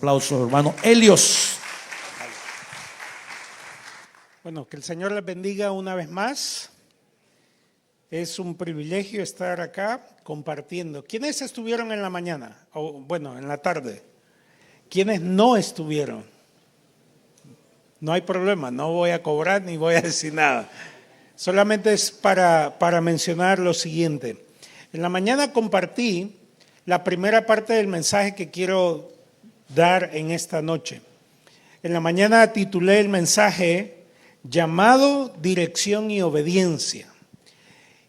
aplauso, hermano Helios. Bueno, que el Señor les bendiga una vez más. Es un privilegio estar acá compartiendo. ¿Quiénes estuvieron en la mañana? O bueno, en la tarde. ¿Quiénes no estuvieron? No hay problema, no voy a cobrar ni voy a decir nada. Solamente es para mencionar lo siguiente. En la mañana compartí la primera parte del mensaje que quiero dar en esta noche. En la mañana titulé el mensaje Llamado, Dirección y Obediencia.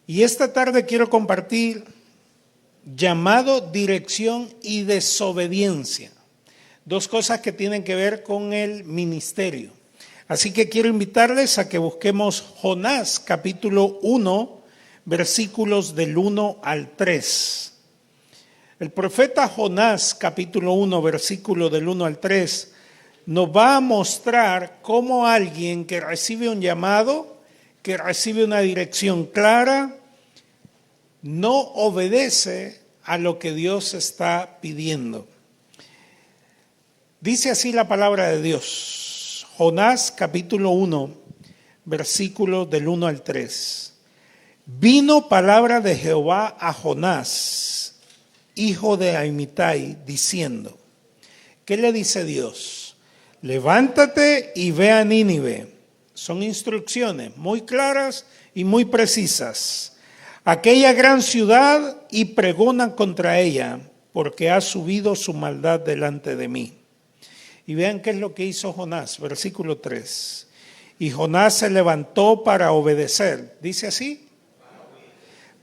Y esta tarde quiero compartir Llamado, Dirección y Desobediencia. Dos cosas que tienen que ver con el ministerio. Así que quiero invitarles a que busquemos Jonás capítulo 1, versículos del 1 al 3. El profeta Jonás capítulo 1, versículo del 1 al 3, nos va a mostrar cómo alguien que recibe un llamado, que recibe una dirección clara, no obedece a lo que Dios está pidiendo. Dice así la palabra de Dios. Jonás capítulo 1, versículo del 1 al 3. Vino palabra de Jehová a Jonás, hijo de Amitai, diciendo, ¿qué le dice Dios? Levántate y ve a Nínive. Son instrucciones muy claras y muy precisas. Aquella gran ciudad, y pregona contra ella, porque ha subido su maldad delante de mí. Y vean qué es lo que hizo Jonás, versículo 3. Y Jonás se levantó para obedecer. ¿Dice así?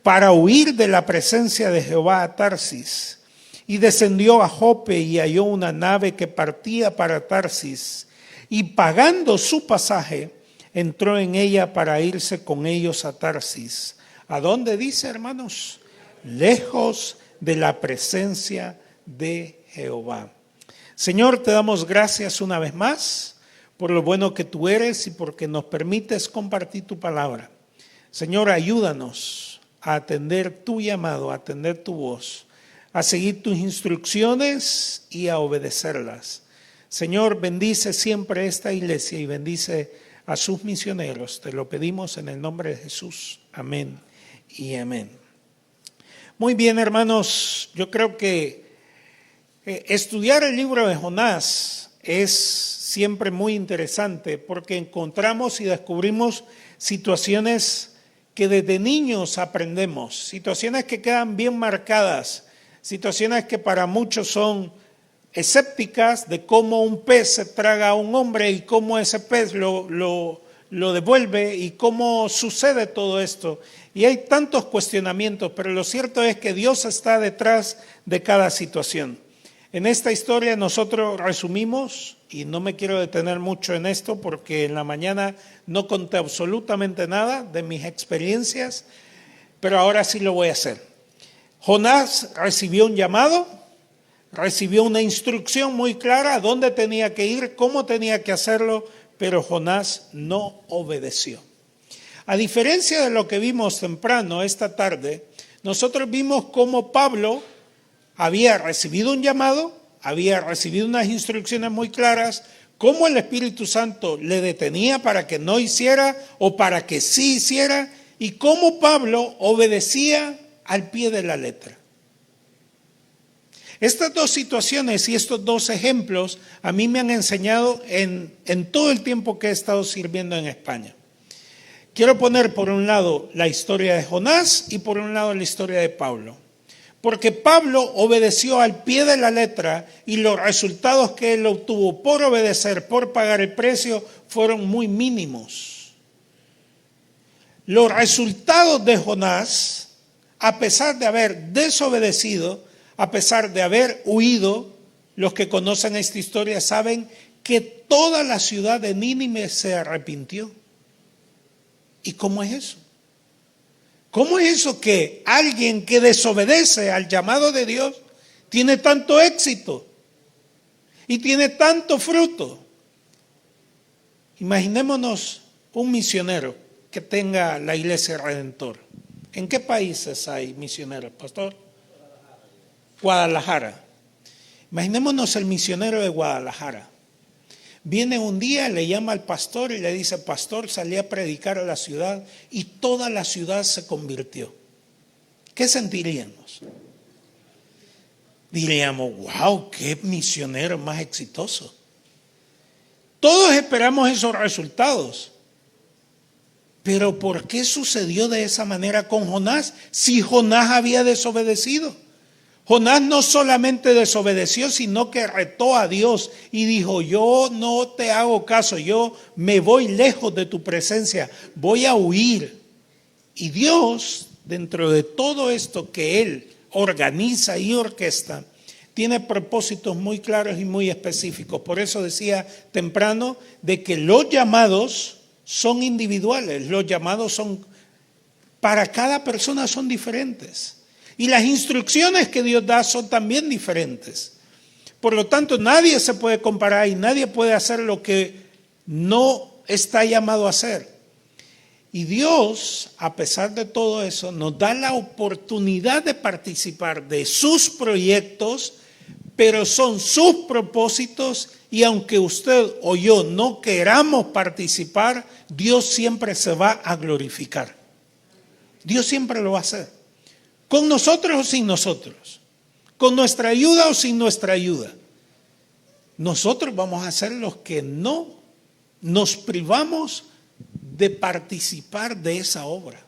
Para huir de la presencia de Jehová a Tarsis. Y descendió a Jope y halló una nave que partía para Tarsis. Y pagando su pasaje, entró en ella para irse con ellos a Tarsis. ¿A dónde dice, hermanos? Lejos de la presencia de Jehová. Señor, te damos gracias una vez más por lo bueno que tú eres y porque nos permites compartir tu palabra. Señor, ayúdanos a atender tu llamado, a atender tu voz, a seguir tus instrucciones y a obedecerlas. Señor, bendice siempre esta iglesia y bendice a sus misioneros. Te lo pedimos en el nombre de Jesús. Amén y amén. Muy bien, hermanos, yo creo que estudiar el libro de Jonás es siempre muy interesante porque encontramos y descubrimos situaciones que desde niños aprendemos, situaciones que quedan bien marcadas, situaciones que para muchos son escépticas de cómo un pez se traga a un hombre y cómo ese pez lo devuelve y cómo sucede todo esto. Y hay tantos cuestionamientos, pero lo cierto es que Dios está detrás de cada situación. En esta historia nosotros resumimos, y no me quiero detener mucho en esto porque en la mañana no conté absolutamente nada de mis experiencias, pero ahora sí lo voy a hacer. Jonás recibió un llamado, recibió una instrucción muy clara a dónde tenía que ir, cómo tenía que hacerlo, pero Jonás no obedeció. A diferencia de lo que vimos temprano esta tarde, nosotros vimos cómo Pablo había recibido un llamado, había recibido unas instrucciones muy claras, cómo el Espíritu Santo le detenía para que no hiciera o para que sí hiciera, y cómo Pablo obedecía al pie de la letra. Estas dos situaciones y estos dos ejemplos a mí me han enseñado en todo el tiempo que he estado sirviendo en España. Quiero poner por un lado la historia de Jonás y por un lado la historia de Pablo. Porque Pablo obedeció al pie de la letra y los resultados que él obtuvo por obedecer, por pagar el precio, fueron muy mínimos. Los resultados de Jonás, a pesar de haber desobedecido, a pesar de haber huido, los que conocen esta historia saben que toda la ciudad de Nínive se arrepintió. ¿Y cómo es eso? ¿Cómo es eso que alguien que desobedece al llamado de Dios tiene tanto éxito y tiene tanto fruto? Imaginémonos un misionero que tenga la Iglesia Redentor. ¿En qué países hay misioneros, pastor? Guadalajara. Imaginémonos el misionero de Guadalajara. Viene un día, le llama al pastor y le dice: pastor, salí a predicar a la ciudad y toda la ciudad se convirtió. ¿Qué sentiríamos? Diríamos: wow, qué misionero más exitoso. Todos esperamos esos resultados. Pero ¿por qué sucedió de esa manera con Jonás si Jonás había desobedecido? Jonás no solamente desobedeció, sino que retó a Dios y dijo: yo no te hago caso, yo me voy lejos de tu presencia, voy a huir. Y Dios, dentro de todo esto que Él organiza y orquesta, tiene propósitos muy claros y muy específicos. Por eso decía temprano de que los llamados son individuales, los llamados son para cada persona, son diferentes. Y las instrucciones que Dios da son también diferentes. Por lo tanto, nadie se puede comparar y nadie puede hacer lo que no está llamado a hacer. Y Dios, a pesar de todo eso, nos da la oportunidad de participar de sus proyectos, pero son sus propósitos, y aunque usted o yo no queramos participar, Dios siempre se va a glorificar. Dios siempre lo va a hacer. Con nosotros o sin nosotros. Con nuestra ayuda o sin nuestra ayuda. Nosotros vamos a ser los que no nos privamos de participar de esa obra.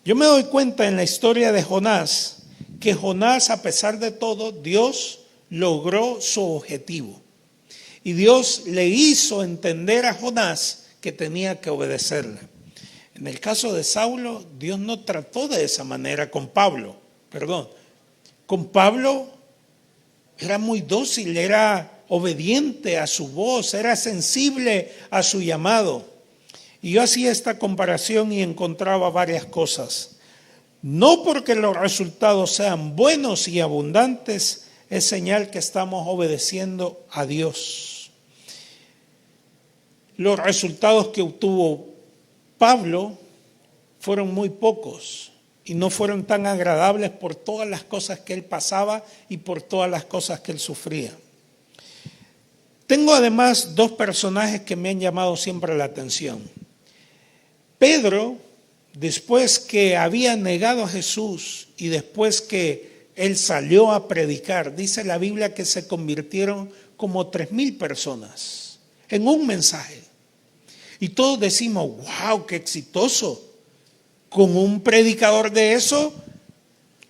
Yo me doy cuenta en la historia de Jonás que Jonás, a pesar de todo, Dios logró su objetivo. Y Dios le hizo entender a Jonás que tenía que obedecerle. En el caso de Saulo, Dios no trató de esa manera con Pablo. Con Pablo era muy dócil, era obediente a su voz, era sensible a su llamado. Y yo hacía esta comparación y encontraba varias cosas. No porque los resultados sean buenos y abundantes, es señal que estamos obedeciendo a Dios. Los resultados que obtuvo Pablo fueron muy pocos y no fueron tan agradables por todas las cosas que él pasaba y por todas las cosas que él sufría. Tengo además dos personajes que me han llamado siempre la atención. Pedro, después que había negado a Jesús y después que él salió a predicar, dice la Biblia que se convirtieron como 3,000 personas en un mensaje. Y todos decimos: wow, qué exitoso. Con un predicador de eso,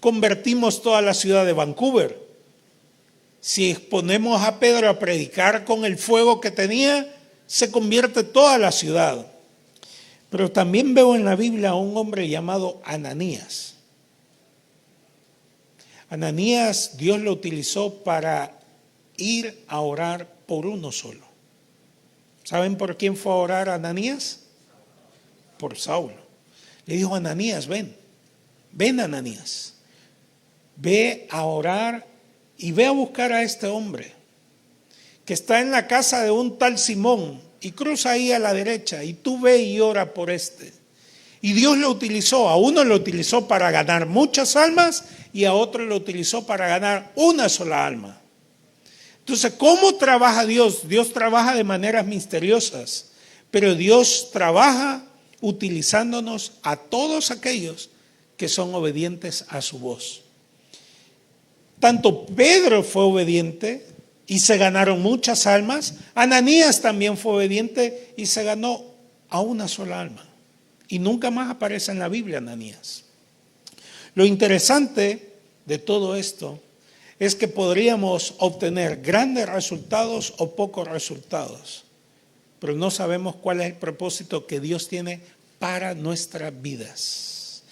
convertimos toda la ciudad de Vancouver. Si exponemos a Pedro a predicar con el fuego que tenía, se convierte toda la ciudad. Pero también veo en la Biblia a un hombre llamado Ananías. Ananías, Dios lo utilizó para ir a orar por uno solo. ¿Saben por quién fue a orar Ananías? Por Saulo. Le dijo: Ananías, ven Ananías. Ve a orar y ve a buscar a este hombre que está en la casa de un tal Simón y cruza ahí a la derecha y tú ve y ora por este. Y Dios lo utilizó, a uno lo utilizó para ganar muchas almas y a otro lo utilizó para ganar una sola alma. Entonces, ¿cómo trabaja Dios? Dios trabaja de maneras misteriosas, pero Dios trabaja utilizándonos a todos aquellos que son obedientes a su voz. Tanto Pedro fue obediente y se ganaron muchas almas. Ananías también fue obediente y se ganó a una sola alma. Y nunca más aparece en la Biblia Ananías. Lo interesante de todo esto es que podríamos obtener grandes resultados o pocos resultados, pero no sabemos cuál es el propósito que Dios tiene para nuestras vidas.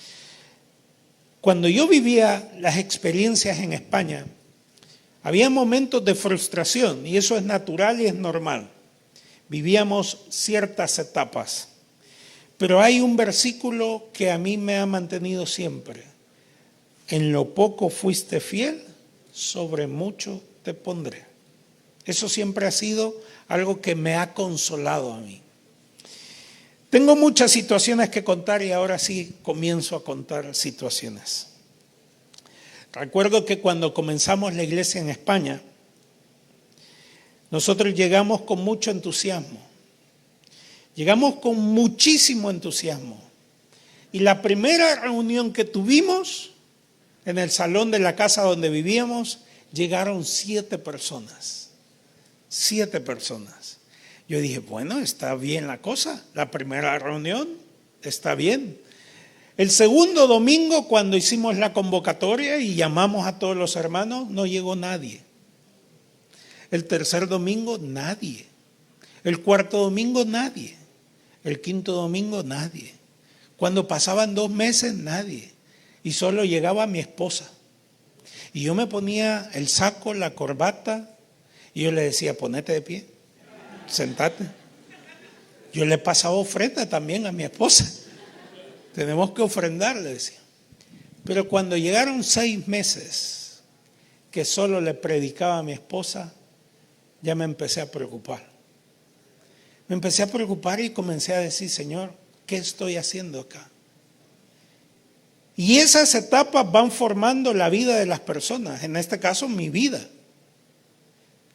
Cuando yo vivía las experiencias en España, había momentos de frustración y eso es natural y es normal. Vivíamos ciertas etapas, pero hay un versículo que a mí me ha mantenido siempre. En lo poco fuiste fiel, sobre mucho te pondré. Eso siempre ha sido algo que me ha consolado a mí. Tengo muchas situaciones que contar y ahora sí comienzo a contar situaciones. Recuerdo que cuando comenzamos la iglesia en España, nosotros llegamos con mucho entusiasmo. Llegamos con muchísimo entusiasmo. Y la primera reunión que tuvimos en el salón de la casa donde vivíamos, llegaron 7 personas. 7 personas. Yo dije, bueno, está bien la cosa. La primera reunión está bien. El segundo domingo, cuando hicimos la convocatoria y llamamos a todos los hermanos, no llegó nadie. El tercer domingo, nadie. El cuarto domingo, nadie. El quinto domingo, nadie. Cuando pasaban 2 meses, nadie. Y solo llegaba mi esposa. Y yo me ponía el saco, la corbata, y yo le decía, ponete de pie, sentate. Yo le pasaba ofrenda también a mi esposa. Tenemos que ofrendar, le decía. Pero cuando llegaron 6 meses que solo le predicaba a mi esposa, ya me empecé a preocupar. Me empecé a preocupar y comencé a decir, Señor, ¿qué estoy haciendo acá? Y esas etapas van formando la vida de las personas, en este caso mi vida.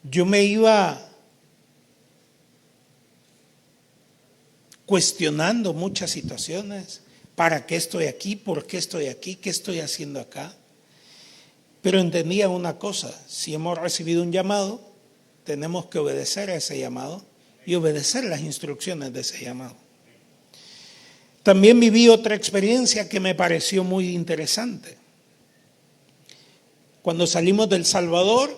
Yo me iba cuestionando muchas situaciones. ¿Para qué estoy aquí? ¿Por qué estoy aquí? ¿Qué estoy haciendo acá? Pero entendía una cosa, si hemos recibido un llamado, tenemos que obedecer a ese llamado y obedecer las instrucciones de ese llamado. También viví otra experiencia que me pareció muy interesante. Cuando salimos del Salvador,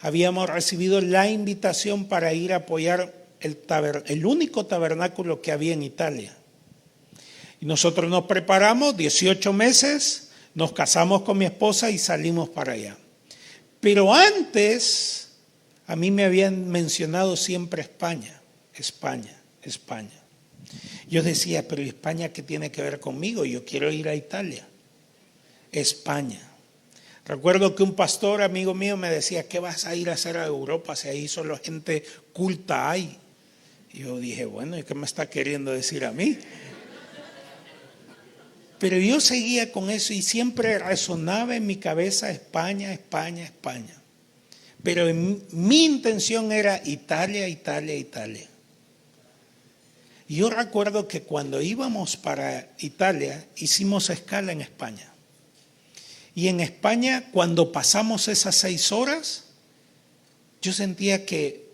habíamos recibido la invitación para ir a apoyar el único tabernáculo que había en Italia. Y nosotros nos preparamos 18 meses, nos casamos con mi esposa y salimos para allá. Pero antes, a mí me habían mencionado siempre España, España, España. Yo decía, pero España, ¿qué tiene que ver conmigo? Yo quiero ir a Italia. España. Recuerdo que un pastor amigo mío me decía, ¿qué vas a ir a hacer a Europa si ahí solo gente culta hay? Y yo dije, bueno, ¿y qué me está queriendo decir a mí? Pero yo seguía con eso y siempre resonaba en mi cabeza España, España, España. Pero mi intención era Italia, Italia, Italia. Y yo recuerdo que cuando íbamos para Italia, hicimos escala en España. Y en España, cuando pasamos esas 6 horas, yo sentía que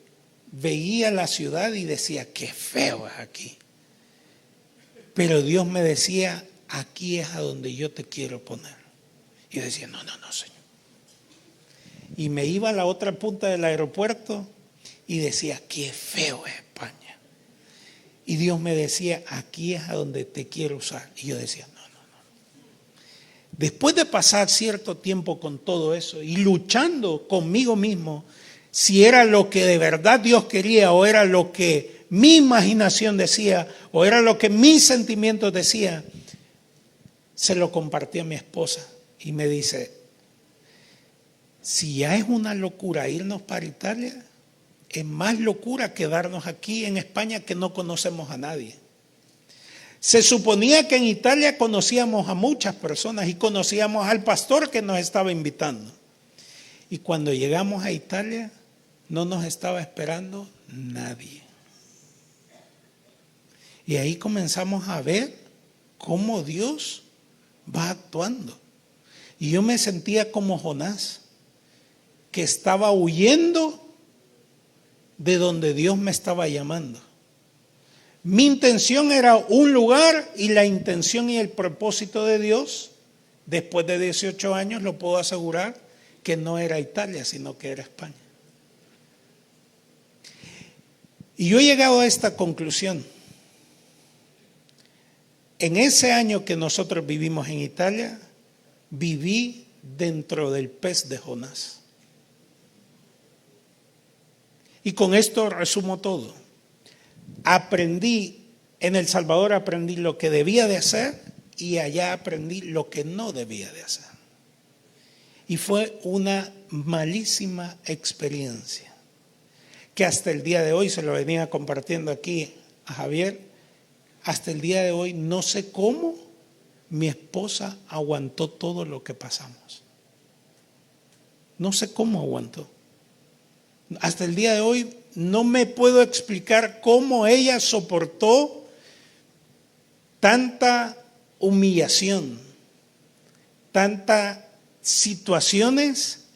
veía la ciudad y decía, qué feo es aquí. Pero Dios me decía, aquí es a donde yo te quiero poner. Y yo decía, no, Señor. Y me iba a la otra punta del aeropuerto y decía, qué feo es España. Y Dios me decía, aquí es a donde te quiero usar. Y yo decía, no. Después de pasar cierto tiempo con todo eso y luchando conmigo mismo, si era lo que de verdad Dios quería o era lo que mi imaginación decía o era lo que mis sentimientos decían, se lo compartí a mi esposa y me dice, si ya es una locura irnos para Italia, es más locura quedarnos aquí en España que no conocemos a nadie. Se suponía que en Italia conocíamos a muchas personas y conocíamos al pastor que nos estaba invitando. Y cuando llegamos a Italia, no nos estaba esperando nadie. Y ahí comenzamos a ver cómo Dios va actuando. Y yo me sentía como Jonás, que estaba huyendo de donde Dios me estaba llamando. Mi intención era un lugar y la intención y el propósito de Dios, después de 18 años, lo puedo asegurar, que no era Italia, sino que era España. Y yo he llegado a esta conclusión. En ese año que nosotros vivimos en Italia, viví dentro del pez de Jonás. Y con esto resumo todo. Aprendí, en El Salvador aprendí lo que debía de hacer y allá aprendí lo que no debía de hacer. Y fue una malísima experiencia que hasta el día de hoy, se lo venía compartiendo aquí a Javier, hasta el día de hoy no sé cómo mi esposa aguantó todo lo que pasamos. No sé cómo aguantó. Hasta el día de hoy no me puedo explicar cómo ella soportó tanta humillación, tantas situaciones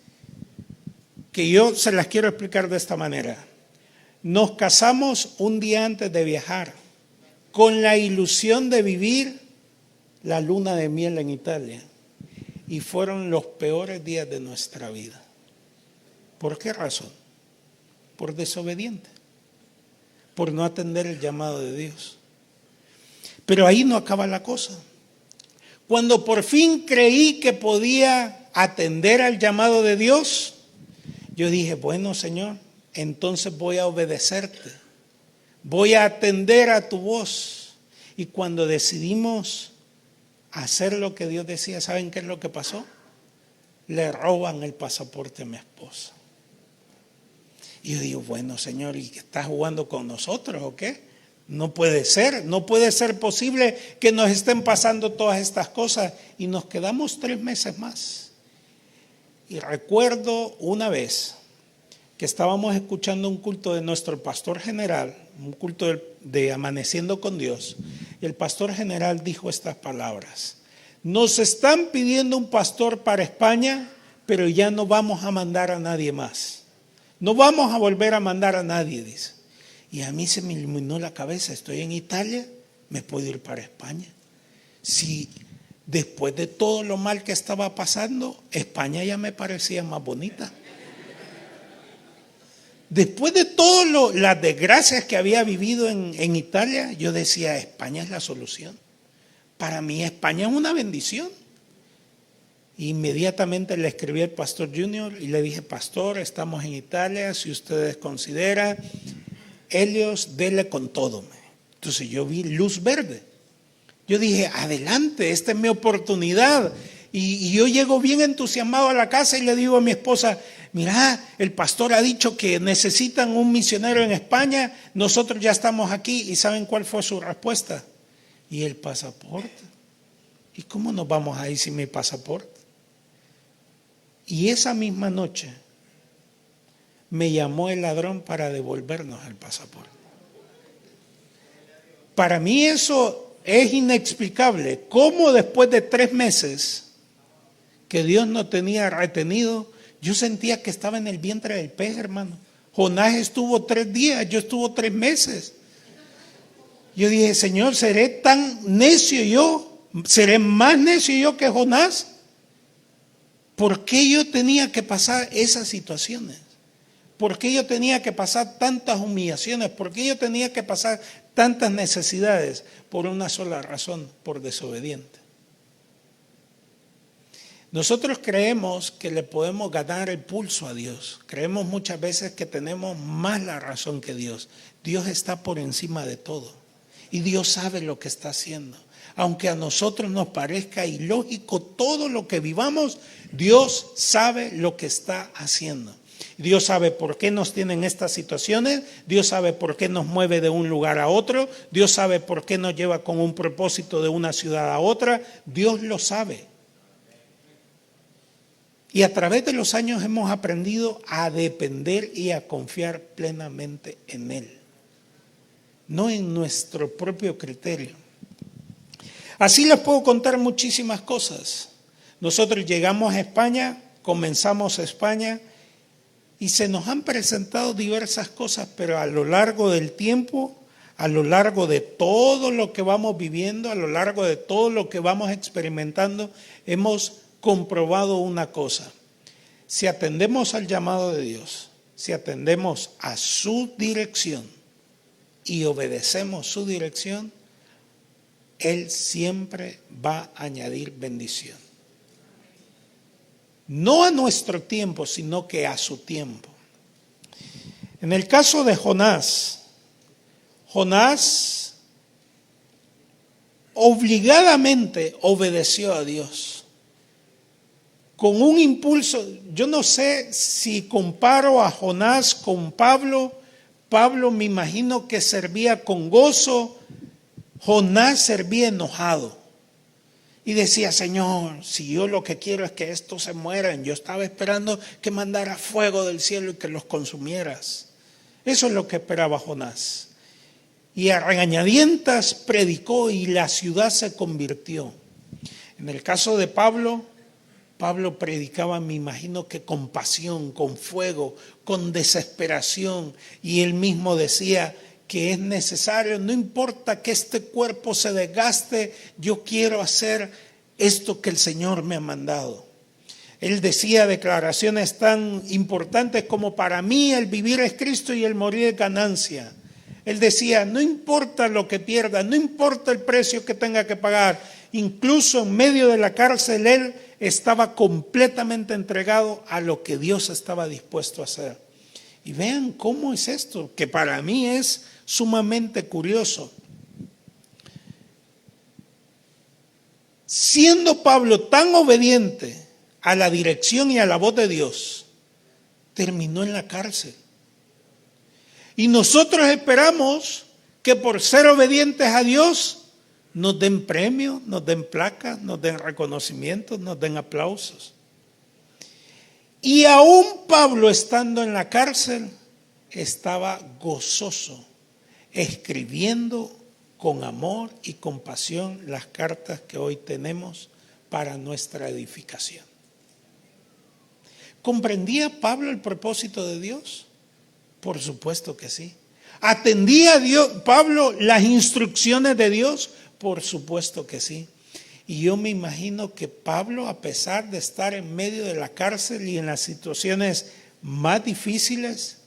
que yo se las quiero explicar de esta manera. Nos casamos un día antes de viajar con la ilusión de vivir la luna de miel en Italia, y fueron los peores días de nuestra vida. ¿Por qué razón? Por desobediente, por no atender el llamado de Dios. Pero ahí no acaba la cosa. Cuando por fin creí que podía atender al llamado de Dios, yo dije, bueno, Señor, entonces voy a obedecerte, voy a atender a tu voz. Y cuando decidimos hacer lo que Dios decía, ¿saben qué es lo que pasó? Le roban el pasaporte a mi esposa. Y yo digo, bueno, Señor, ¿y estás jugando con nosotros o qué? No puede ser posible que nos estén pasando todas estas cosas. Y nos quedamos 3 meses más. Y recuerdo una vez que estábamos escuchando un culto de nuestro pastor general, un culto de Amaneciendo con Dios, y el pastor general dijo estas palabras: nos están pidiendo un pastor para España, pero ya no vamos a mandar a nadie más. No vamos a volver a mandar a nadie, dice. Y a mí se me iluminó la cabeza, estoy en Italia, me puedo ir para España. Si después de todo lo mal que estaba pasando, España ya me parecía más bonita. Después de todas las desgracias que había vivido en Italia, yo decía, España es la solución. Para mí España es una bendición. Inmediatamente le escribí al pastor Junior y le dije, pastor, estamos en Italia, si ustedes consideran, Helios, dele con todo. Entonces yo vi luz verde. Yo dije, adelante, esta es mi oportunidad. Y yo llego bien entusiasmado a la casa y le digo a mi esposa, mira, el pastor ha dicho que necesitan un misionero en España, nosotros ya estamos aquí. ¿Y saben cuál fue su respuesta? ¿Y el pasaporte? ¿Y cómo nos vamos a ir sin mi pasaporte? Y esa misma noche me llamó el ladrón para devolvernos el pasaporte. Para mí eso es inexplicable. ¿Cómo después de 3 meses que Dios no tenía retenido, yo sentía que estaba en el vientre del pez, hermano? Jonás estuvo 3 días, yo estuve 3 meses. Yo dije, Señor, ¿seré tan necio yo? ¿Seré más necio yo que Jonás? ¿Por qué yo tenía que pasar esas situaciones? ¿Por qué yo tenía que pasar tantas humillaciones? ¿Por qué yo tenía que pasar tantas necesidades? Por una sola razón, por desobediente. Nosotros creemos que le podemos ganar el pulso a Dios. Creemos muchas veces que tenemos más la razón que Dios. Dios está por encima de todo. Y Dios sabe lo que está haciendo. Aunque a nosotros nos parezca ilógico todo lo que vivamos, Dios sabe lo que está haciendo. Dios sabe por qué nos tiene en estas situaciones, Dios sabe por qué nos mueve de un lugar a otro, Dios sabe por qué nos lleva con un propósito de una ciudad a otra, Dios lo sabe. Y a través de los años hemos aprendido a depender y a confiar plenamente en Él, no en nuestro propio criterio. Así les puedo contar muchísimas cosas. Nosotros llegamos a España, comenzamos a España y se nos han presentado diversas cosas, pero a lo largo del tiempo, a lo largo de todo lo que vamos viviendo, a lo largo de todo lo que vamos experimentando, hemos comprobado una cosa: si atendemos al llamado de Dios, si atendemos a su dirección y obedecemos su dirección, Él siempre va a añadir bendición. No a nuestro tiempo, sino que a su tiempo. En el caso de Jonás obligadamente obedeció a Dios. Con un impulso, yo no sé si comparo a Jonás con Pablo. Pablo me imagino que servía con gozo, Jonás servía enojado. Y decía, Señor, si yo lo que quiero es que estos se mueran, yo estaba esperando que mandara fuego del cielo y que los consumieras. Eso es lo que esperaba Jonás. Y a regañadientas predicó y la ciudad se convirtió. En el caso de Pablo, Pablo predicaba, me imagino que con pasión, con fuego, con desesperación. Y él mismo decía que es necesario, no importa que este cuerpo se desgaste, yo quiero hacer esto que el Señor me ha mandado. Él decía declaraciones tan importantes como para mí el vivir es Cristo y el morir es ganancia. Él decía, no importa lo que pierda, no importa el precio que tenga que pagar, incluso en medio de la cárcel él estaba completamente entregado a lo que Dios estaba dispuesto a hacer. Y vean cómo es esto, que para mí es sumamente curioso. Siendo Pablo tan obediente a la dirección y a la voz de Dios, terminó en la cárcel. Y nosotros esperamos que por ser obedientes a Dios nos den premios, nos den placas, nos den reconocimientos, nos den aplausos. Y aún Pablo, estando en la cárcel, estaba gozoso, escribiendo con amor y compasión las cartas que hoy tenemos para nuestra edificación. ¿Comprendía Pablo el propósito de Dios? Por supuesto que sí. ¿Atendía Pablo las instrucciones de Dios? Por supuesto que sí. Y yo me imagino que Pablo, a pesar de estar en medio de la cárcel y en las situaciones más difíciles,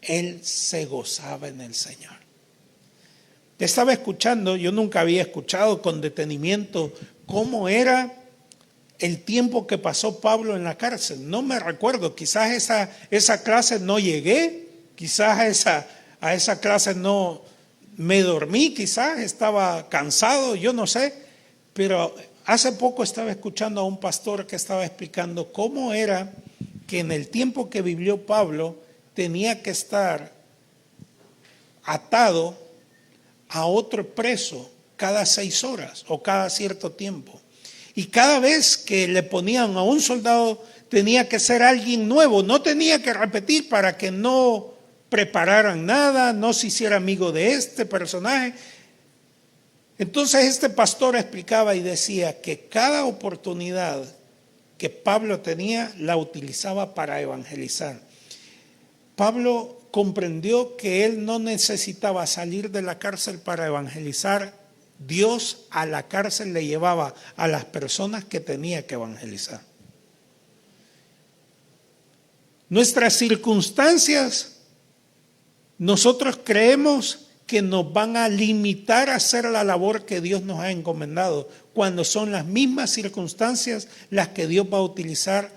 él se gozaba en el Señor. Estaba escuchando, yo nunca había escuchado con detenimiento cómo era el tiempo que pasó Pablo en la cárcel. No me recuerdo, quizás esa clase no llegué, quizás a esa clase no me dormí, quizás estaba cansado, yo no sé. Pero hace poco estaba escuchando a un pastor que estaba explicando cómo era que en el tiempo que vivió Pablo tenía que estar atado a otro preso cada 6 horas o cada cierto tiempo. Y cada vez que le ponían a un soldado tenía que ser alguien nuevo, no tenía que repetir para que no prepararan nada, no se hiciera amigo de este personaje. Entonces este pastor explicaba y decía que cada oportunidad que Pablo tenía la utilizaba para evangelizar. Pablo comprendió que él no necesitaba salir de la cárcel para evangelizar. Dios a la cárcel le llevaba a las personas que tenía que evangelizar. Nuestras circunstancias, nosotros creemos que nos van a limitar a hacer la labor que Dios nos ha encomendado, cuando son las mismas circunstancias las que Dios va a utilizar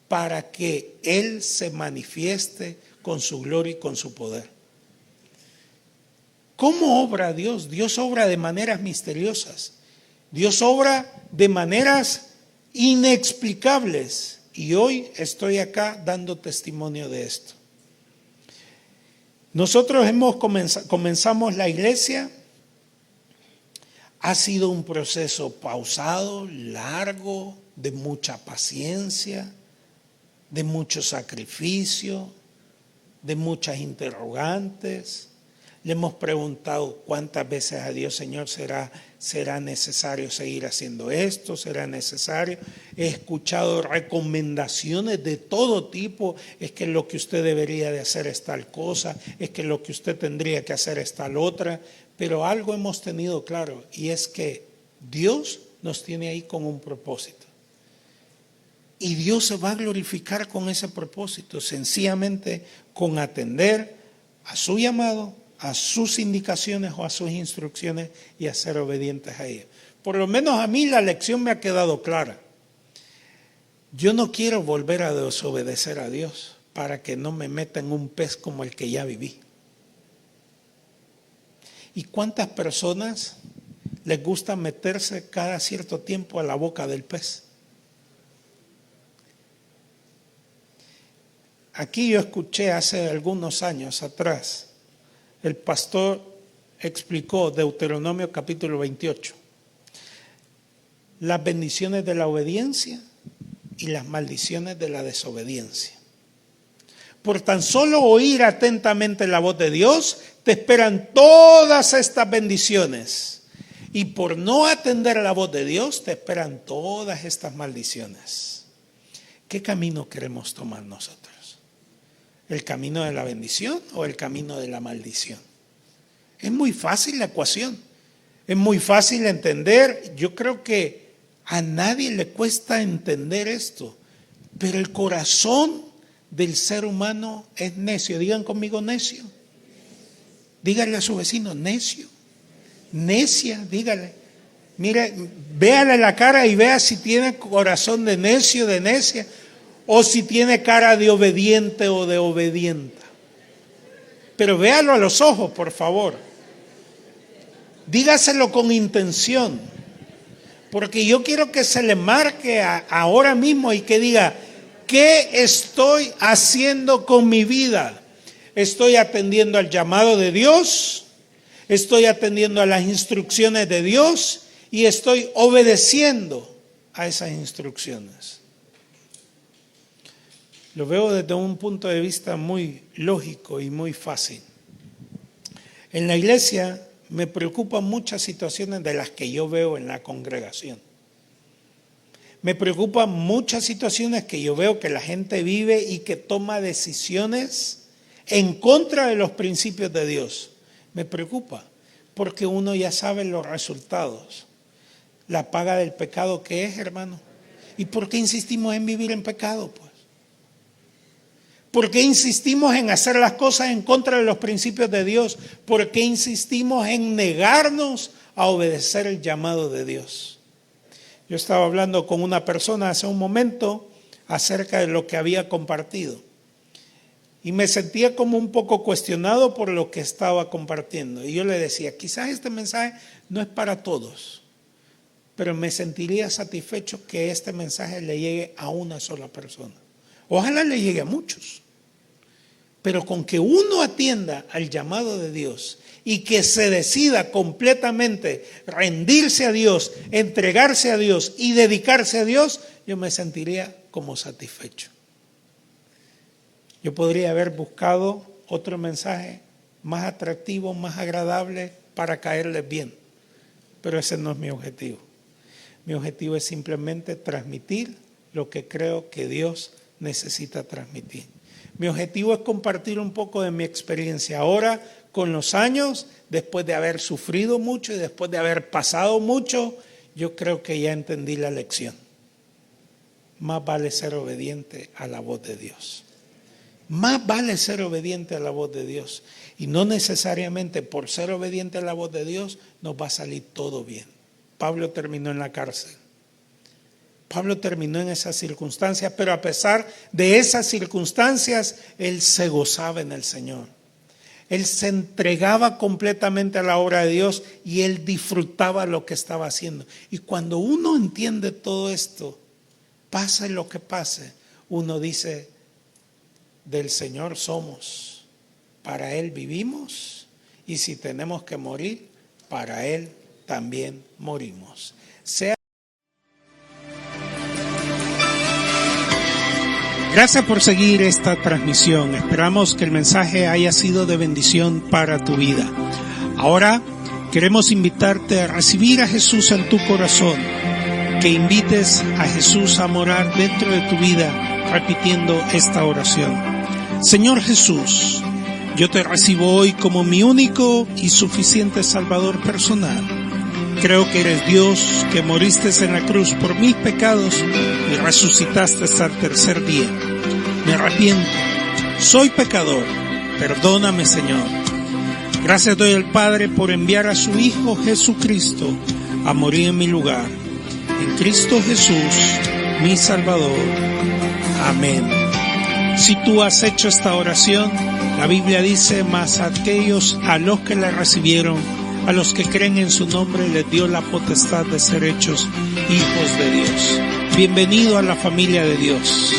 para que Él se manifieste con su gloria y con su poder. ¿Cómo obra Dios? Dios obra de maneras misteriosas. Dios obra de maneras inexplicables. Y hoy estoy acá dando testimonio de esto. Nosotros comenzamos la iglesia. Ha sido un proceso pausado, largo, de mucha paciencia, de mucho sacrificio, de muchas interrogantes. Le hemos preguntado cuántas veces a Dios, Señor, será necesario seguir haciendo esto, será necesario. He escuchado recomendaciones de todo tipo, es que lo que usted debería de hacer es tal cosa, es que lo que usted tendría que hacer es tal otra, pero algo hemos tenido claro y es que Dios nos tiene ahí con un propósito. Y Dios se va a glorificar con ese propósito, sencillamente con atender a su llamado, a sus indicaciones o a sus instrucciones y a ser obedientes a ellas. Por lo menos a mí la lección me ha quedado clara. Yo no quiero volver a desobedecer a Dios para que no me meta en un pez como el que ya viví. ¿Y cuántas personas les gusta meterse cada cierto tiempo a la boca del pez? Aquí yo escuché hace algunos años atrás, el pastor explicó Deuteronomio capítulo 28. las bendiciones de la obediencia y las maldiciones de la desobediencia. Por tan solo oír atentamente la voz de Dios, te esperan todas estas bendiciones. Y por no atender a la voz de Dios, te esperan todas estas maldiciones. ¿Qué camino queremos tomar nosotros? ¿El camino de la bendición o el camino de la maldición? Es muy fácil la ecuación. Es muy fácil entender. Yo creo que a nadie le cuesta entender esto. Pero el corazón del ser humano es necio. Digan conmigo necio. Díganle a su vecino necio. Necia, dígale. Mire, véale la cara y vea si tiene corazón de necio, de necia, o si tiene cara de obediente o de obedienta. Pero véalo a los ojos, por favor. Dígaselo con intención, porque yo quiero que se le marque ahora mismo y que diga, ¿qué estoy haciendo con mi vida? ¿Estoy atendiendo al llamado de Dios? ¿Estoy atendiendo a las instrucciones de Dios? Y estoy obedeciendo a esas instrucciones. Lo veo desde un punto de vista muy lógico y muy fácil. En la iglesia me preocupan muchas situaciones de las que yo veo en la congregación. Me preocupan muchas situaciones que yo veo que la gente vive y que toma decisiones en contra de los principios de Dios. Me preocupa porque uno ya sabe los resultados. La paga del pecado, ¿qué es, hermano? ¿Y por qué insistimos en vivir en pecado, pues? ¿Por qué insistimos en hacer las cosas en contra de los principios de Dios? ¿Por qué insistimos en negarnos a obedecer el llamado de Dios? Yo estaba hablando con una persona hace un momento acerca de lo que había compartido. Y me sentía como un poco cuestionado por lo que estaba compartiendo. Y yo le decía, quizás este mensaje no es para todos, pero me sentiría satisfecho que este mensaje le llegue a una sola persona. Ojalá le llegue a muchos. Pero con que uno atienda al llamado de Dios y que se decida completamente rendirse a Dios, entregarse a Dios y dedicarse a Dios, yo me sentiría como satisfecho. Yo podría haber buscado otro mensaje más atractivo, más agradable para caerles bien, pero ese no es mi objetivo. Mi objetivo es simplemente transmitir lo que creo que Dios necesita transmitir. Mi objetivo es compartir un poco de mi experiencia. Ahora, con los años, después de haber sufrido mucho y después de haber pasado mucho, yo creo que ya entendí la lección. Más vale ser obediente a la voz de Dios. Más vale ser obediente a la voz de Dios. Y no necesariamente por ser obediente a la voz de Dios nos va a salir todo bien. Pablo terminó en la cárcel. Pablo terminó en esas circunstancias, pero a pesar de esas circunstancias, él se gozaba en el Señor. Él se entregaba completamente a la obra de Dios y él disfrutaba lo que estaba haciendo. Y cuando uno entiende todo esto, pase lo que pase, uno dice, del Señor somos, para Él vivimos y si tenemos que morir, para Él también morimos. Gracias por seguir esta transmisión. Esperamos que el mensaje haya sido de bendición para tu vida. Ahora queremos invitarte a recibir a Jesús en tu corazón, que invites a Jesús a morar dentro de tu vida repitiendo esta oración. Señor Jesús, yo te recibo hoy como mi único y suficiente Salvador personal. Creo que eres Dios, que moriste en la cruz por mis pecados y resucitaste hasta el tercer día. Me arrepiento, soy pecador, perdóname, Señor. Gracias doy al Padre por enviar a su Hijo Jesucristo a morir en mi lugar. En Cristo Jesús, mi Salvador. Amén. Si tú has hecho esta oración, la Biblia dice, mas a aquellos a los que la recibieron, a los que creen en su nombre, les dio la potestad de ser hechos hijos de Dios. Bienvenido a la familia de Dios.